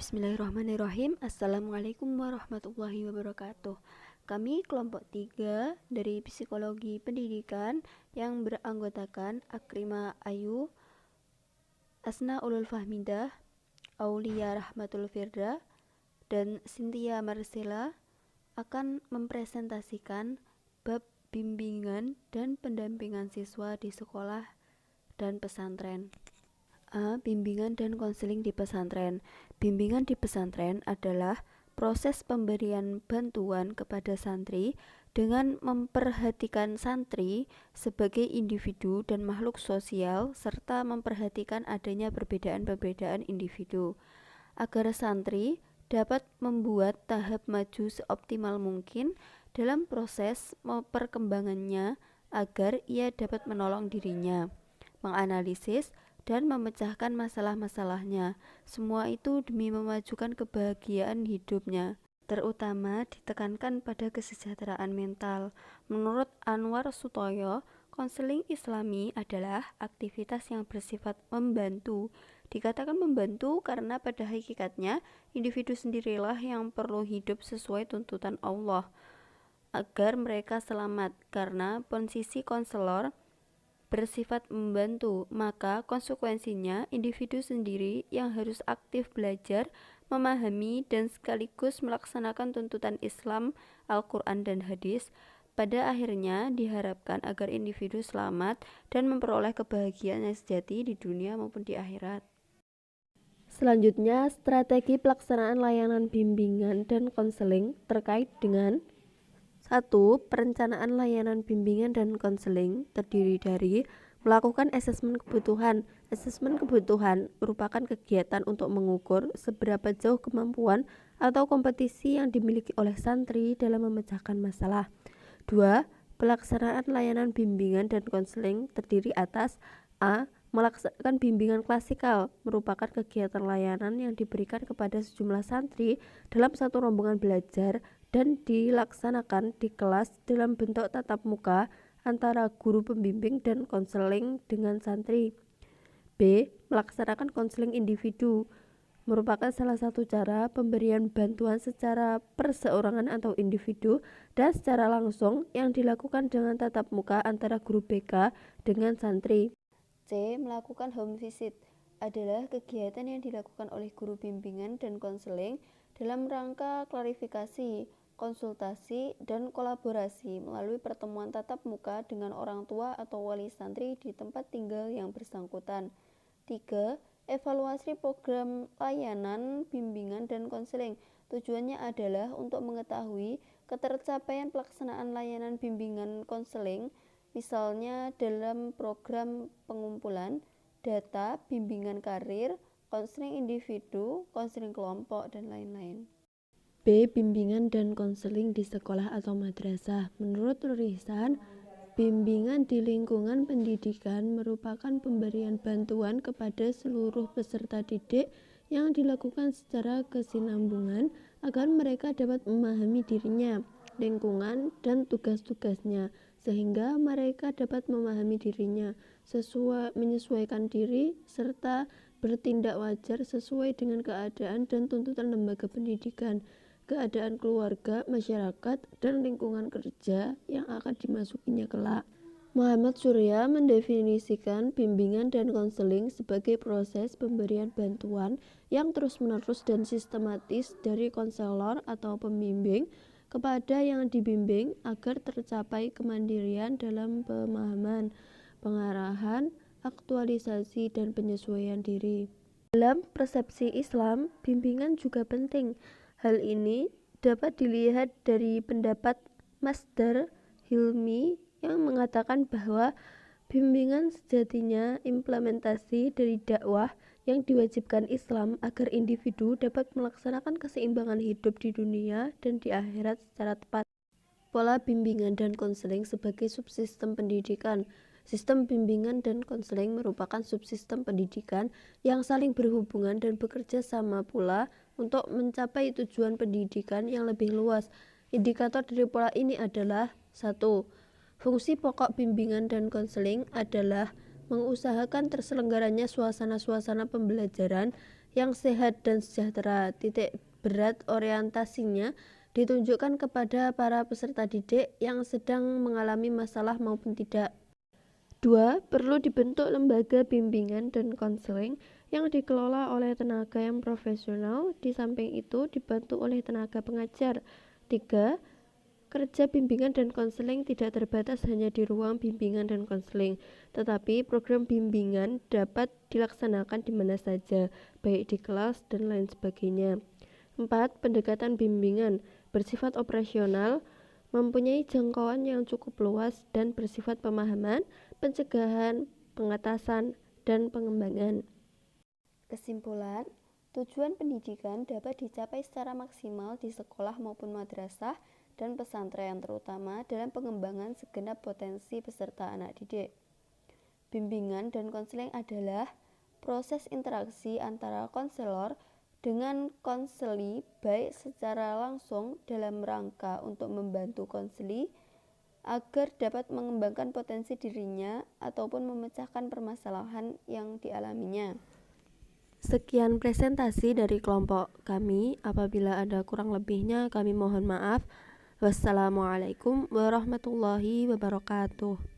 Bismillahirrahmanirrahim. Assalamualaikum warahmatullahi wabarakatuh. Kami kelompok 3 dari Psikologi Pendidikan yang beranggotakan Akrima Ayu, Asna Ulul Fahmidah, Aulia Rahmatul Firda, dan Cynthia Marcella akan mempresentasikan bab bimbingan dan pendampingan siswa di sekolah dan pesantren. Bimbingan dan konseling di pesantren. Bimbingan di pesantren adalah proses pemberian bantuan kepada santri dengan memperhatikan santri sebagai individu dan makhluk sosial serta memperhatikan adanya perbedaan-perbedaan individu agar santri dapat membuat tahap maju seoptimal mungkin dalam proses perkembangannya agar ia dapat menolong dirinya, menganalisis dan memecahkan masalah-masalahnya. Semua itu demi memajukan kebahagiaan hidupnya, terutama ditekankan pada kesejahteraan mental. Menurut Anwar Sutoyo, konseling Islami adalah aktivitas yang bersifat membantu. Dikatakan membantu karena pada hakikatnya individu sendirilah yang perlu hidup sesuai tuntutan Allah agar mereka selamat. Karena posisi konselor bersifat membantu, maka konsekuensinya individu sendiri yang harus aktif belajar, memahami, dan sekaligus melaksanakan tuntutan Islam, Al-Quran, dan hadis. Pada akhirnya diharapkan agar individu selamat dan memperoleh kebahagiaan yang sejati di dunia maupun di akhirat. Selanjutnya, strategi pelaksanaan layanan bimbingan dan konseling terkait dengan 1. Perencanaan layanan bimbingan dan konseling terdiri dari melakukan asesmen kebutuhan. Asesmen kebutuhan merupakan kegiatan untuk mengukur seberapa jauh kemampuan atau kompetisi yang dimiliki oleh santri dalam memecahkan masalah. 2. Pelaksanaan layanan bimbingan dan konseling terdiri atas A. Melaksanakan bimbingan klasikal merupakan kegiatan layanan yang diberikan kepada sejumlah santri dalam satu rombongan belajar dan dilaksanakan di kelas dalam bentuk tatap muka antara guru pembimbing dan konseling dengan santri. B. Melaksanakan konseling individu merupakan salah satu cara pemberian bantuan secara perseorangan atau individu dan secara langsung yang dilakukan dengan tatap muka antara guru BK dengan santri. C. Melakukan home visit adalah kegiatan yang dilakukan oleh guru bimbingan dan konseling dalam rangka klarifikasi, konsultasi, dan kolaborasi melalui pertemuan tatap muka dengan orang tua atau wali santri di tempat tinggal yang bersangkutan. 3. Evaluasi program layanan bimbingan dan konseling. Tujuannya adalah untuk mengetahui ketercapaian pelaksanaan layanan bimbingan konseling, misalnya dalam program pengumpulan data, bimbingan karir, konseling individu, konseling kelompok, dan lain-lain. B. Bimbingan dan konseling di sekolah atau madrasah. Menurut tulisan, bimbingan di lingkungan pendidikan merupakan pemberian bantuan kepada seluruh peserta didik yang dilakukan secara kesinambungan agar mereka dapat memahami dirinya, lingkungan, dan tugas-tugasnya, sehingga mereka dapat memahami dirinya, menyesuaikan diri, serta bertindak wajar sesuai dengan keadaan dan tuntutan lembaga pendidikan, keadaan keluarga, masyarakat, dan lingkungan kerja yang akan dimasukinya kelak. Muhammad Surya mendefinisikan bimbingan dan konseling sebagai proses pemberian bantuan yang terus-menerus dan sistematis dari konselor atau pembimbing kepada yang dibimbing agar tercapai kemandirian dalam pemahaman, pengarahan, aktualisasi, dan penyesuaian diri. Dalam persepsi Islam, bimbingan juga penting. Hal ini dapat dilihat dari pendapat Masdar Hilmi yang mengatakan bahwa bimbingan sejatinya implementasi dari dakwah yang diwajibkan Islam agar individu dapat melaksanakan keseimbangan hidup di dunia dan di akhirat secara tepat. Pola bimbingan dan konseling sebagai subsistem pendidikan. Sistem bimbingan dan konseling merupakan subsistem pendidikan yang saling berhubungan dan bekerja sama pula untuk mencapai tujuan pendidikan yang lebih luas. Indikator dari pola ini adalah 1. Fungsi pokok bimbingan dan konseling adalah mengusahakan terselenggaranya suasana-suasana pembelajaran yang sehat dan sejahtera. Titik berat orientasinya ditunjukkan kepada para peserta didik yang sedang mengalami masalah maupun tidak. 2. Perlu dibentuk lembaga bimbingan dan konseling yang dikelola oleh tenaga yang profesional, di samping itu dibantu oleh tenaga pengajar. 3. Kerja bimbingan dan konseling tidak terbatas hanya di ruang bimbingan dan konseling, tetapi program bimbingan dapat dilaksanakan di mana saja, baik di kelas dan lain sebagainya. 4. Pendekatan bimbingan bersifat operasional, mempunyai jangkauan yang cukup luas dan bersifat pemahaman, pencegahan, pengetasan, dan pengembangan. Kesimpulan, tujuan pendidikan dapat dicapai secara maksimal di sekolah maupun madrasah dan pesantren, terutama dalam pengembangan segenap potensi peserta anak didik. Bimbingan dan konseling adalah proses interaksi antara konselor dengan konseli, baik secara langsung dalam rangka untuk membantu konseli agar dapat mengembangkan potensi dirinya ataupun memecahkan permasalahan yang dialaminya. Sekian presentasi dari kelompok kami. Apabila ada kurang lebihnya, kami mohon maaf. Wassalamualaikum warahmatullahi wabarakatuh.